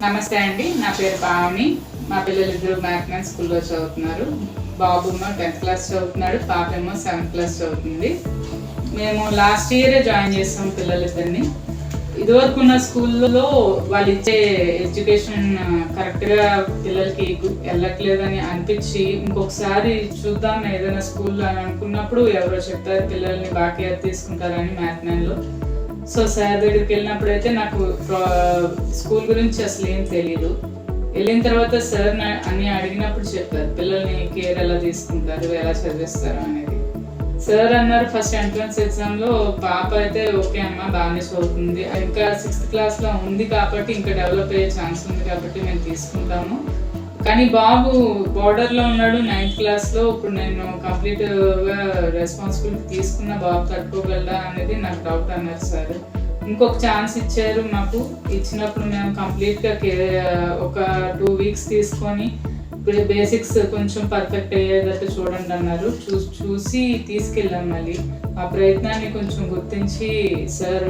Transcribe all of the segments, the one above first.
నమస్తే అండి, నా పేరు పావని. మా పిల్లలు ఇద్దరు మ్యాథ్మెన్ స్కూల్లో చదువుతున్నారు. బాబు ఏమో 10th క్లాస్ చదువుతున్నాడు, పాప ఏమో 7th క్లాస్ చదువుతుంది. మేము లాస్ట్ ఇయరే జాయిన్ చేస్తాం పిల్లలిద్దరిని. ఇదివరకు ఉన్న స్కూల్లో వాళ్ళు ఇచ్చే ఎడ్యుకేషన్ కరెక్ట్గా పిల్లలకి వెళ్ళట్లేదని అనిపించి ఇంకొకసారి చూద్దాం ఏదైనా స్కూల్లో అని అనుకున్నప్పుడు ఎవరో చెప్తారు పిల్లల్ని బాగా కేర్ తీసుకుంటారని మ్యాథ్మెన్లో. సో సార్ దగ్గరికి వెళ్ళినప్పుడు నాకు స్కూల్ గురించి అసలు ఏం తెలియదు. వెళ్ళిన తర్వాత సార్ అన్ని అడిగినప్పుడు చెప్పారు పిల్లల్ని కేర్ ఎలా తీసుకుంటారు, ఎలా చదివిస్తారు అనేది. సార్ అన్నారు ఫస్ట్ ఎంట్రన్స్ ఎగ్జామ్లో పాప అయితే ఓకే అమ్మ బాగానే చదువుతుంది, ఇంకా 6th క్లాస్లో ఉంది కాబట్టి ఇంకా డెవలప్ అయ్యే ఛాన్స్ ఉంది కాబట్టి మేము తీసుకుంటాము. కానీ బాబు బార్డర్లో ఉన్నాడు 9th క్లాస్లో. ఇప్పుడు నేను కంప్లీట్గా రెస్పాన్సిబిలిటీ తీసుకున్న బాబు తట్టుకోగలరా అనేది నాకు డౌట్ అన్నారు సార్. ఇంకొక ఛాన్స్ ఇచ్చారు మాకు. ఇచ్చినప్పుడు మేము కంప్లీట్గా ఒక 2 వీక్స్ తీసుకొని బేసిక్స్ కొంచెం పర్ఫెక్ట్ అయ్యేటట్టు చూడండి అన్నారు. చూసి తీసుకెళ్ళాం. మళ్ళీ ఆ ప్రయత్నాన్ని కొంచెం గుర్తించి సార్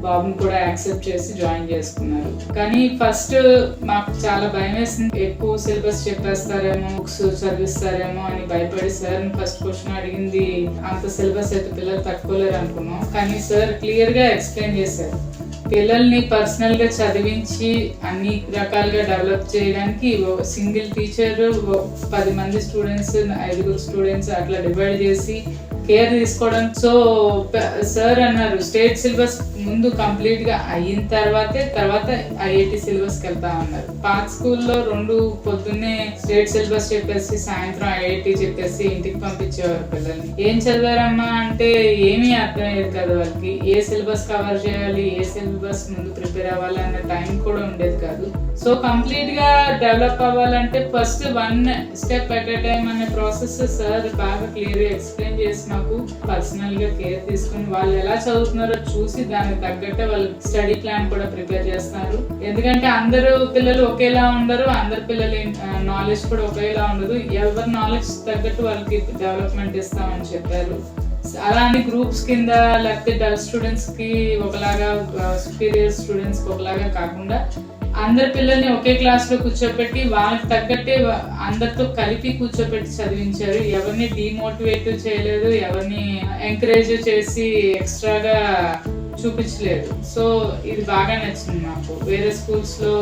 బాబుని కూడా యాక్సెప్ట్ చేసి జాయిన్ చేసుకున్నారు. కానీ ఫస్ట్ మాకు చాలా భయం వేసింది, ఎక్కువ సిలబస్ చెప్పేస్తారేమో, బుక్స్ చదివిస్తారేమో అని భయపడి సార్ ఫస్ట్ క్వశ్చన్ అడిగింది అంత సిలబస్ అయితే పిల్లలు తట్టుకోలేరు అనుకున్నాం. కానీ సార్ క్లియర్గా ఎక్స్ప్లెయిన్ చేశారు పిల్లల్ని పర్సనల్గా చదివించి అన్ని రకాలుగా డెవలప్ చేయడానికి సింగిల్ టీచర్ 10 మంది స్టూడెంట్స్ 5 స్టూడెంట్స్ అట్లా డివైడ్ చేసి కేర్ తీసుకోవడం. సో సార్ అన్నారు స్టేట్ సిలబస్ ముందు కంప్లీట్గా అయిన తర్వాత ఐఐటి సిలబస్కి వెళ్తా ఉన్నారు. పాత స్కూల్లో 2 పొద్దున్నే స్టేట్ సిలబస్ చెప్పేసి సాయంత్రం ఐఐటి చెప్పేసి ఇంటికి పంపించేవారు పిల్లల్ని. ఏం చదివారమ్మా అంటే ఏమీ అర్థమయ్యేది కదా వాళ్ళకి. ఏ సిలబస్ కవర్ చేయాలి, ఏ సిలబస్ ముందు ప్రిపేర్ అవ్వాలి అన్న టైం కూడా ఉండేది కాదు. సో కంప్లీట్ గా డెవలప్ అవ్వాలంటే first 1 step at a time అనే ప్రాసెస్ సార్ బాగా క్లియర్ గా ఎక్స్ప్లెయిన్ చేసి మాకు పర్సనల్ గా కేర్ తీసుకుని వాళ్ళు ఎలా చదువుతున్నారో చూసి దానికి తగ్గట్టే వాళ్ళు స్టడీ ప్లాన్ కూడా ప్రిపేర్ చేస్తున్నారు. ఎందుకంటే అందరూ పిల్లలు ఒకేలా ఉండరు, అందరు పిల్లల నాలెడ్జ్ కూడా ఒకేలా ఉండదు. ఎవరి నాలెడ్జ్ తగ్గట్టు వాళ్ళకి డెవలప్మెంట్ ఇస్తామని చెప్పారు. అలానే గ్రూప్స్ కింద లేకపోతే డల్ స్టూడెంట్స్ కి ఒకలాగా, సుపీరియర్ స్టూడెంట్స్ కి ఒకలాగా కాకుండా అందరి పిల్లల్ని ఒకే క్లాస్ లో కూర్చోబెట్టి వాళ్ళకి తగ్గట్టే అందరితో కలిపి కూర్చోబెట్టి చదివించారు. ఎవరిని డిమోటివేట్ చేయలేదు, ఎవరిని ఎంకరేజ్ చేసి ఎక్స్ట్రాగా చూపించలేదు. సో ఇది బాగా నచ్చింది మాకు. వేరే స్కూల్స్ లో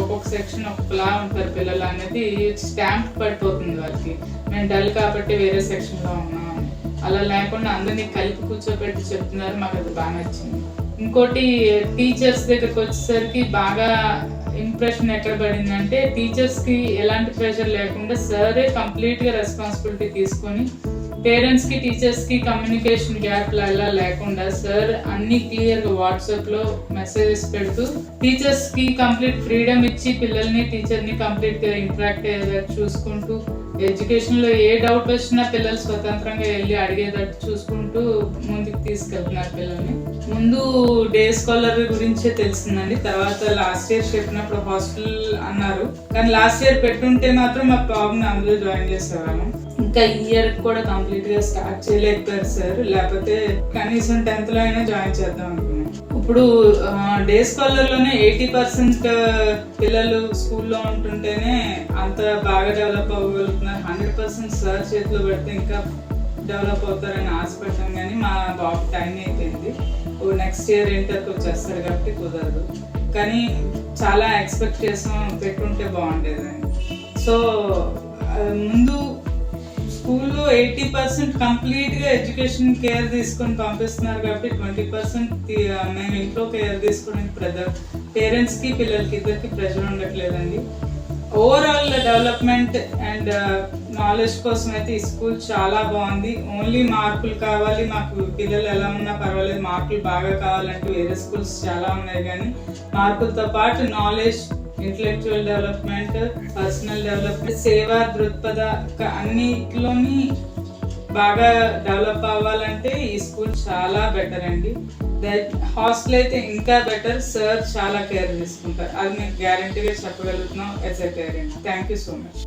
ఒక్కొక్క సెక్షన్ ఒక్కొక్కలా ఉంటారు పిల్లలు అనేది స్టాంప్ పడిపోతుంది వాళ్ళకి, మేము డల్ కాబట్టి వేరే సెక్షన్ లో ఉన్నాం అని. అలా లేకుండా అందరినీ కలిపి కూర్చోబెట్టి చెప్తున్నారు, మాకు అది బాగా నచ్చింది. ఇంకోటి టీచర్స్ దగ్గరకు వచ్చేసరికి బాగా ఇంప్రెషన్ ఎక్కడ పడిందంటే టీచర్స్ కి ఎలాంటి ప్రెషర్ లేకుండా సరే కంప్లీట్ గా రెస్పాన్సిబిలిటీ తీసుకొని పేరెంట్స్ కి టీచర్స్ కి కమ్యూనికేషన్ గ్యాప్ ఎలా లేకుండా సార్ అన్ని క్లియర్ గా వాట్సాప్ లో మెసేజెస్ పెడుతూ టీచర్స్ కి కంప్లీట్ ఫ్రీడమ్ ఇచ్చి పిల్లల్ని టీచర్ ని కంప్లీట్ గా ఇంటరాక్ట్ అయ్యేటట్టు చూసుకుంటూ ఎడ్యుకేషన్ లో ఏ డౌట్ వచ్చినా పిల్లలు స్వతంత్రంగా వెళ్ళి అడిగేటట్టు చూసుకుంటూ ముందుకు తీసుకెళ్తున్నారు పిల్లల్ని. ముందు డే స్కాలర్ గురించే తెలిసిందండి. తర్వాత లాస్ట్ ఇయర్ చెప్పినప్పుడు హాస్టల్ అన్నారు, కానీ లాస్ట్ ఇయర్ పెట్టుంటే మాత్రం మా బాబుని అందులో జాయిన్ చేసేవాళ్ళం. ఇంకా ఈ ఇయర్ కూడా కంప్లీట్ గా స్టార్ట్ చేయలేకపోయారు సార్, లేకపోతే కనీసం 10th లో అయినా జాయిన్ చేద్దాం అనుకున్నాం. ఇప్పుడు డే స్కాలర్ లోనే 80% పిల్లలు స్కూల్లో ఉంటుంటేనే అంత బాగా డెవలప్ అవ్వగలుగుతున్నారు. 100% సార్ చేతిలో పెడితే ఇంకా డెవలప్ అవుతారని ఆశపడతాం. కానీ మా బాబు టైం అయిపోయింది, నెక్స్ట్ ఇయర్ ఇంటర్కి వచ్చేస్తారు కాబట్టి కుదరదు. కానీ చాలా ఎక్స్పెక్ట్ చేసాం పెట్టుంటే బాగుండేదని. సో ముందు స్కూల్లో 80% కంప్లీట్ గా ఎడ్యుకేషన్ కేర్ తీసుకొని పంపిస్తున్నారు కాబట్టి 20% మేము ఇంట్లో కేర్ తీసుకునే పేరెంట్స్ కి పిల్లలకి ఇద్దరికి ప్రెషర్ ఉండట్లేదండి. ఓవరాల్ డెవలప్మెంట్ అండ్ నాలెడ్జ్ కోసం అయితే ఈ స్కూల్ చాలా బాగుంది. ఓన్లీ మార్కులు కావాలి మాకు, పిల్లలు ఎలా ఉన్నా పర్వాలేదు, మార్కులు బాగా కావాలంటే వేరే స్కూల్స్ చాలా ఉన్నాయి. కానీ మార్కులతో పాటు knowledge, intellectual development, personal development, సేవా దృక్పథ అన్నిట్లోని బాగా డెవలప్ అవ్వాలంటే ఈ స్కూల్ చాలా బెటర్ అండి. హాస్టల్ అయితే ఇంకా బెటర్. సార్ చాలా కేర్ తీసుకుంటారు, అది మేము గ్యారంటీగా చెప్పగలుగుతున్నాం as a parent. Thank you so much.